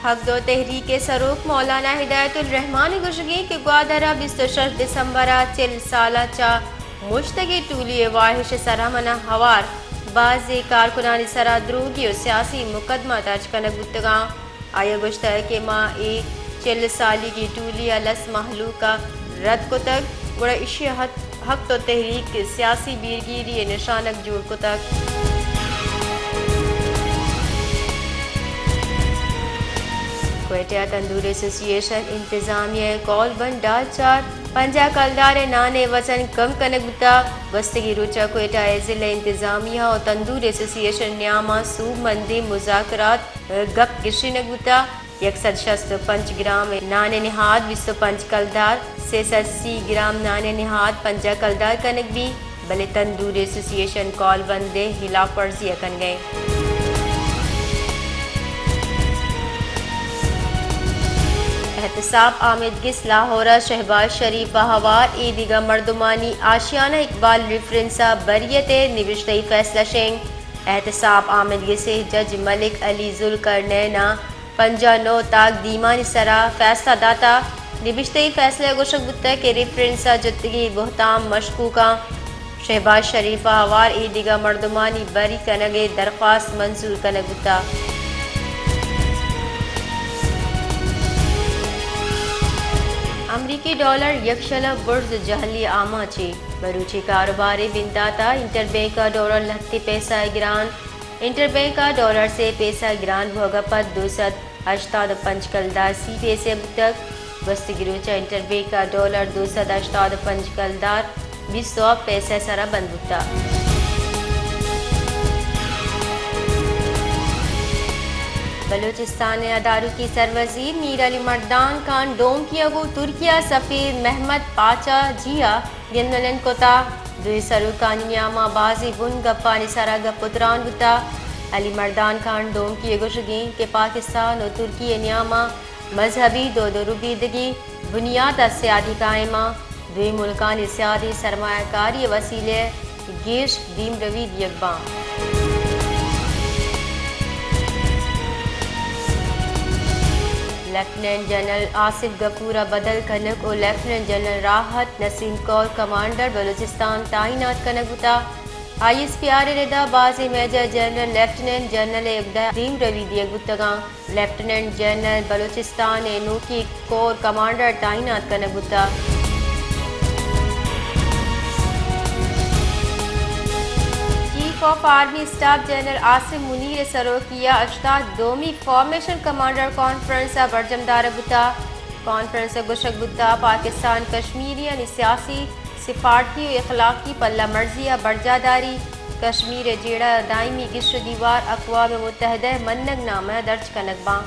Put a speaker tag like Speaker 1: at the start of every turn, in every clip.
Speaker 1: हक दो तहरीक सरूक मौलाना हिदायतुल रहमान गुशगी के ग्वादरा 26 दिसंबर चिल साला चा मुश्तगी टूली वाहिश सरामना हवार बाज़ कारकुनानी सरा द्रूगी और सियासी मुकदमा दर्ज कनक गुत्तगा आया गुश्त है कि माँ ए चिल साली की टूली लस महलू का रद्द को तक गुड़ा इशी हक तो तहरीक सियासी बीरगिरी निशानक जोड़ को तक क्वेटा तंदूर एसोसिएशन इंतजामिया कॉल बन डाल चार पंजा कलदार नाने वजन कम कनकता वस्तगी रुचा क्वेटा जिले इंतजामिया और तंदूर एसोसिएशन न्यामा सूब मंदी मुजाकरात गप किशी नगुता 165 ग्राम नाने निहाद 25 कलदार से 80 ग्राम नाने निहाद पंजा कलदार कनक भी भले तंदूर एसोसिएशन कॉल बंदे हिलाफ वर्जी अकन गए एहतसाब आमिद गिस लाहौरा शहबाज शरीफ हवार ईदिगा मर्दुमानी आशियाना इकबाल रेफरेंसा बरियत निविश्तई फैसला शेंग एहतसाब आमिद गिसे जज मलिक अली जुल्करनैना 59 ताक दीमानी सरा फैसला दाता निविश्तई फैसले गुशक बुत्ता के रेफरेंसा जुत्तगी बहुताम मशकूका शहबाज शरीफ हवार ईदिगा मर्दुमानी बरी कनगे दरख्वास्त मंजूर कनग बुत्ता अमरीकी डॉलर यकशला बुर्ज जहली आमाची बरूची कारोबारी बिंदाता इंटरबैंक का डॉलर लहत्ती पैसा ग्रान इंटरबैंक का डॉलर से पैसा ग्रान भोगापत 285 कलदार सी पैसे तक वस्त गिरोचा इंटरबैंक का डॉलर 285 कलदार 20 पैसे सरा बंदुकता बलूचिस्तान अदारू की सरवजीर मीर अली मर्दान खान डोम की अगू तुर्किया सफ़ीर महमद पाचा जिया गिनलन कोता दुई सरुकानी न्यामा बाजी बुन गप्पानी सरा गपुत्रान गुता अली मर्दान खान डोम की अगुशगी के पाकिस्तान और तुर्की न्यामा मजहबी दो रुबीदगी बुनियाद सियादी कायमा दुई मुल्कानी सियादी सरमायाकारी वसीले गेश दीम रवीद यकबा लेफ्टिनेंट जनरल आसिफ गफूरा बदल कनक और लेफ्टिनेंट जनरल राहत नसीम कौर कमांडर बलूचिस्तान तैनात कनक बुता ISPR रेदा बाजी major general lieutenant general Ibrahim रवीदी गुत्तगा लेफ्टिनेंट जनरल बलूचिस्तान नूकी कोर कमांडर तैनात कनक बुता of army staff general Asim Munir सरोकिया अश्ताद दोमी फॉर्मेशन कमांडर कॉन्फ्रेंस बरजमदार बुता कॉन्फ्रेंस गुशक बुता पाकिस्तान कश्मीरी सियासी सिफारती इखलाकी पल्ला मर्जिया बरजादारी कश्मीर जेड़ा दायमी गिश्र दीवार अक़वाम मुत्तहिदा मन्नग नामा दर्ज कनकबा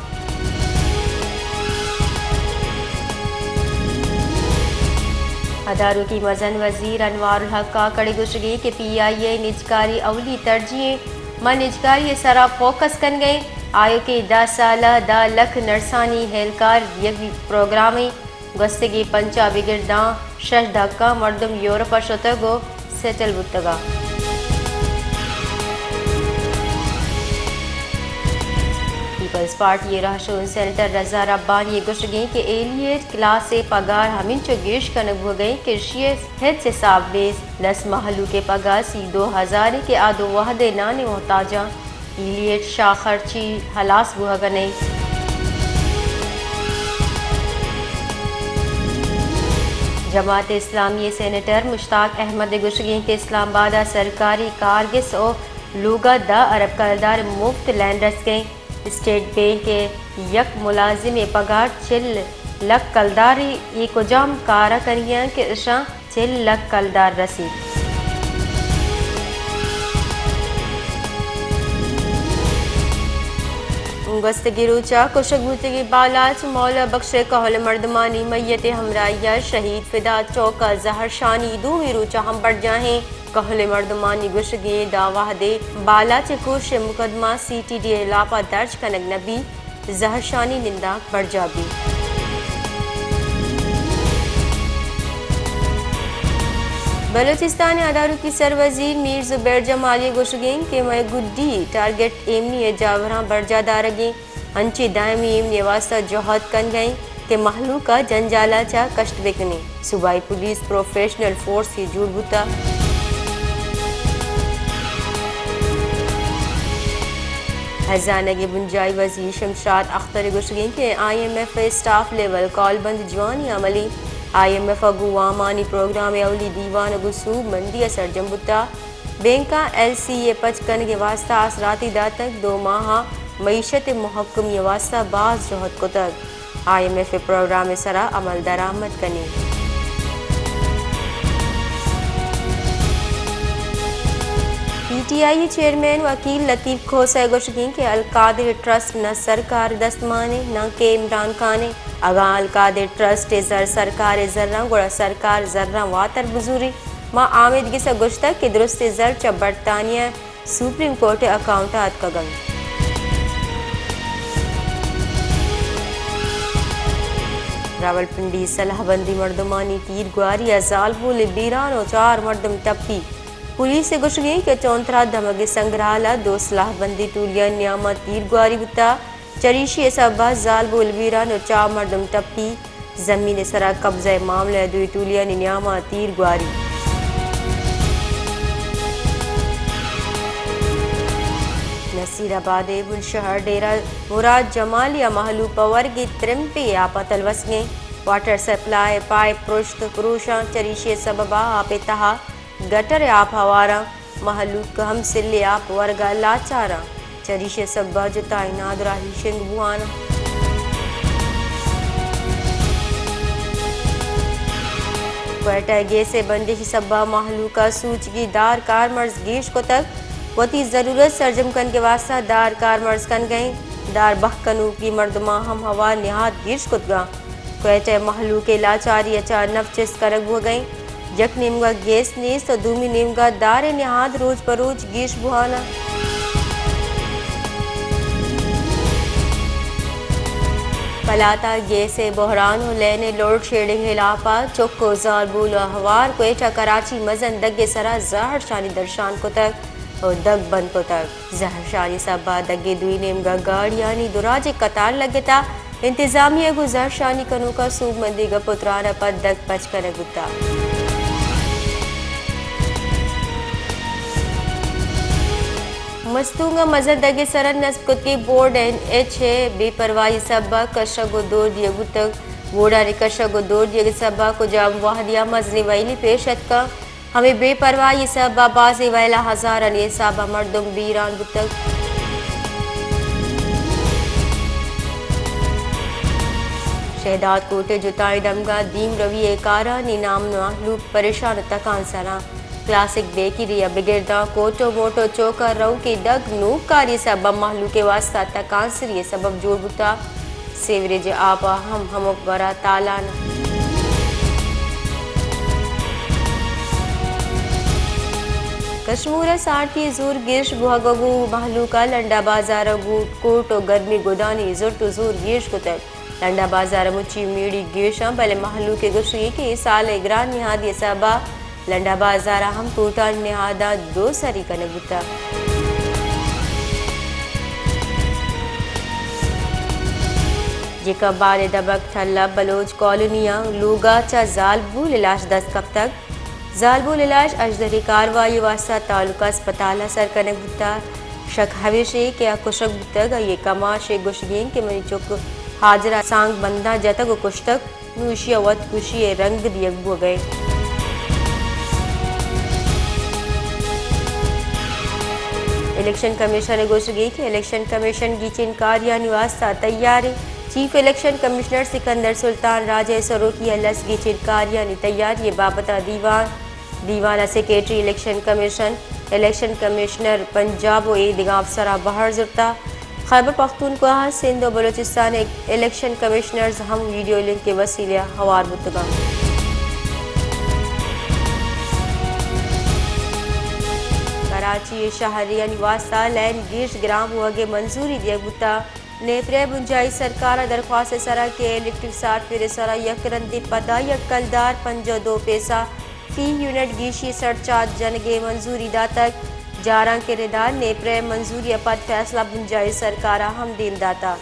Speaker 1: अदारू की मजन वजीर अनवारुल हक का कड़ी गुशगी के PIA निजकारी अवली तरजीह मन निजकारी सरा फोकस कन गए आयो के 10 साल 10 लख नरसानी हेलकार यक प्रोग्राम गस्तगी पंचा बिगिरदा शश धक्का मर्दम यूरोप शतगो सेटल बुतगा पीपल्स पार्टी रहशुन सेनेटर रजा रब्बानी गुशगी के एलियट क्लास से पगार हमिन चो गिश कनक हो गई कृषि हित से साबेस लस महलू के पगार सी 2000 के आदो वहदे नाने मोहताजा एलियट शाखरची हलास बुहगने जमात इस्लामी सेनेटर मुश्ताक अहमद गुशगी के इस्लामाबाद सरकारी कारगिस और लूगा द अरब कलदार मुफ्त लैंडर्स के स्टेट बैंक के यक मुलाजिम पगार 6 लख कलदारी एक जाम कारा करिया के इशा 6 लख कलदार रसी गस्तगिरुचा कुशक भूतगी बालाच मौला बख्शे कहल मर्दमानी मैयत हमराइया शहीद फिदा चौका जहर शानी दूमी रुचा हम बढ़ जाएं कहले मर्दमानी गुशगे दावा दे बाला चकुश मुकदमा CTD लापा दर्ज कनक नबी जहरशानी निंदा बढ़ जाबी बलूचिस्तान अदारू की सरवजीर मीर जुबैर जमाली गुशगें के मैं गुड्डी टारगेट एमनी जावरा बरजादारगे हंची दायमी इम्न वास्ता जोहद कन गई कि महलूका जंजाला चा कष्ट बेकनी सूबाई पुलिस प्रोफेशनल फोर्स की जुड़ बुता हजाना के बुंजाई वजीर शमशाद अख्तर गुशगिन के IMF स्टाफ लेवल कॉल बंद जवानी अमली IMF अगुवामानी प्रोग्राम अवली दीवान गुसूब मंदी सरजम बुता बैंका LCA पचकन के वास्ता आसराती दातक 2 माह मईशत महकम ये वास्ता बाज जहद को तक IMF प्रोग्राम सरा अमल दरामद कनी PTI चेयरमैन वकील लतीफ़ खोसा गोशगिन के अलकादिर ट्रस्ट न सरकार दस्तमाने न के इमरान खाने अगा अलकादिर ट्रस्ट जर सरकार जर्रा गोड़ा सरकार जर्रा वातर बुजुरी माँ आमिद गिसा गुश्ता के दुरुस्त जर च बरतानिया सुप्रीम कोर्ट अकाउंटात का गंग रावलपिंडी सलाहबंदी मर्दमानी तीर गुआरी अजालबुल बीरान और 4 मर्दम टप्पी पुलिस से गुशगी के 34 धमके संग्रहाला 2 सलाहबंदी टूलिया न्यामा तीर गुआरी बुता चरीशी सबा जालबुल बीरान और 4 मर्दम टप्पी जमीन सरा कब्जा मामले 2 टूलिया न्यामा तीर गुआरी नसीराबाद बुलशहर डेरा मुराद जमालिया महलू पवर की त्रिम्पी आपातल वसगे वाटर सप्लाई पाइप पृष्ठ क्रूशा चरीशे सबबा आपे तहा गटर आप हवारा महलू कहम सिल्ले आप वर्गा लाचारा चरीशे सबा जुताई नादरा हिशिंग बुआना क्वेटा गे से बंदिश सबा महलू का सूचगी दार कार मर्ज गेश को तक वती ज़रूरत सरजम कन के वास्ता दार कार मर्ज कन गई दार बहकनू की मर्दमा हम हवा निहात गिर्श कुतगा क्वेटे महलू के लाचारी अचा नफचिस करग हो गई जक निमगा गैस नीस तो दूमी निमगा दार निहात रोज बरोज गिर्श बुहाना पलाता गैसे बहरान लेने लोड शेडिंग हिलापा चौको जालबुल हवार क्वेटा कराची मजन दगे सरा जहर शानी दर्शान को तक और दग बंद को तक जहर शानी सबा दगे दुई नेमगा गाड़ियानी दुराजे कतार लगता इंतजामिया को जहर शानी कनू का सूब मंदी का पुत्राना पर दग पच कर गुता मस्तूंगा मजद दगे सरन नस्ब कुत्ती बोर्ड NH बेपरवाही सबा कशा को दौर दिया गुतक बोर्डा ने कशा को दौर दिया सबा को जाम वाहदिया मजनी वैली पेशत का हमें बेपरवाही सब बाबाजी वाला हजार अली साबा मर्दम बीरान बुतक शहदाद कोटे जुताई दमगा दीम रवि एकारा नीनाम नालूक परेशान तकान सरा क्लासिक बेकरी या बिगिरदा कोटो मोटो चौका रऊ की दग नूक कारी सब महलू के वास्ता तकान सर ये सबब जोड़ बुता सेवरेज आपा हम हमक बरा तालाना कश्मीर साठी जोर गिर्श बुहगु महलू का लंडा बाजार कोट और गर्मी गोदानी जोर तो जोर गिर्श को तक लंडा बाजार मुची मीड़ी गिर्शा भले महलू के गुशी के साल ग्रान निहाद ये सबा लंडा बाजार हम टूटा निहादा 2 सरी कने बुता जिका बारे दबक थल्ला बलोच कॉलोनिया लोगा चा जालबुल इलाज 10 कब तक जालबुल इलाज अजदरी कार्रवाई वास्ता तालुका अस्पताल सर कने बुता शक हवेशे के कुशक बुतग ये कमाशे गुशगीन के मरी चुक हाजरा सांग बंदा जतक कुश्तक नूशिया वत कुशी रंग दियग हो गए इलेक्शन कमीशन ने गोशगी कि इलेक्शन कमीशन की चिनकारिया निवास्ता तैयारी chief election commissioner Sikandar Sultan राजे सरोकी लस की चिनकारिया ने तैयारी बाबता दीवाना सेक्रेटरी इलेक्शन कमिश्नर पंजाब और दिगा अफसरा बाहर जुरता खैबर पख्तूनख्वा सिंध और बलूचिस्तान इलेक्शन कमिश्नर्स हम वीडियो लिंक के वसीले हवार बुतगा कराची शहरिया निवासा लैंड गिर्श ग्राम वगे मंजूरी दिया गुता नेप्रे बुंजाई सरकार दरख्वास्त सरा के इलेक्ट्रिक साठ फिर सरा यकरंदी पदा यकलदार 52 पैसा फी यूनिट गीशी सरचार्ज जनगे मंजूरी दातक जारा किरदार नेप्रे मंजूरी अपत फैसला बुंजाई सरकार हम दीन दाता